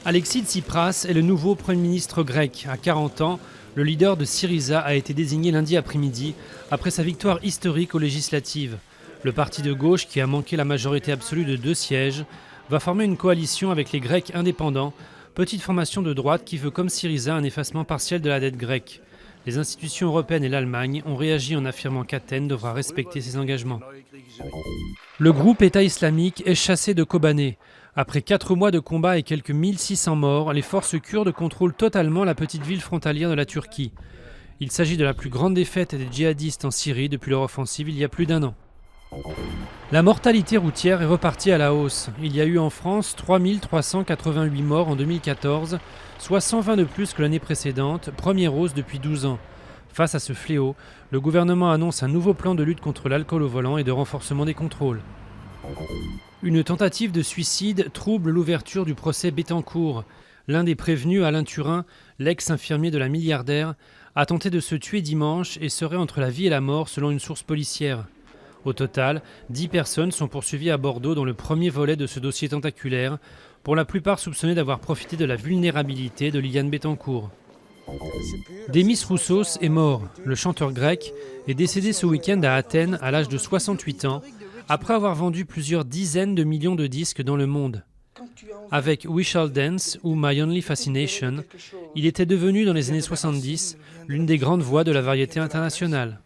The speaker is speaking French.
Alexis Tsipras est le nouveau Premier ministre grec. À 40 ans, le leader de Syriza a été désigné lundi après-midi après sa victoire historique aux législatives. Le parti de gauche, qui a manqué la majorité absolue de 2 sièges, va former une coalition avec les Grecs indépendants, petite formation de droite qui veut comme Syriza un effacement partiel de la dette grecque. Les institutions européennes et l'Allemagne ont réagi en affirmant qu'Athènes devra respecter ses engagements. Le groupe État islamique est chassé de Kobané. Après 4 mois de combat et quelques 1600 morts, les forces kurdes contrôlent totalement la petite ville frontalière de la Turquie. Il s'agit de la plus grande défaite des djihadistes en Syrie depuis leur offensive il y a plus d'1 an. La mortalité routière est repartie à la hausse. Il y a eu en France 3388 morts en 2014, soit 120 de plus que l'année précédente, première hausse depuis 12 ans. Face à ce fléau, le gouvernement annonce un nouveau plan de lutte contre l'alcool au volant et de renforcement des contrôles. Une tentative de suicide trouble l'ouverture du procès Bettencourt. L'un des prévenus, Alain Turin, l'ex-infirmier de la milliardaire, a tenté de se tuer dimanche et serait entre la vie et la mort selon une source policière. Au total, 10 personnes sont poursuivies à Bordeaux dans le premier volet de ce dossier tentaculaire, pour la plupart soupçonnées d'avoir profité de la vulnérabilité de Liliane Bettencourt. Demis Roussos est mort. Le chanteur grec est décédé ce week-end à Athènes à l'âge de 68 ans, après avoir vendu plusieurs dizaines de millions de disques dans le monde. Avec We Shall Dance ou My Only Fascination, il était devenu dans les années 70 l'une des grandes voix de la variété internationale.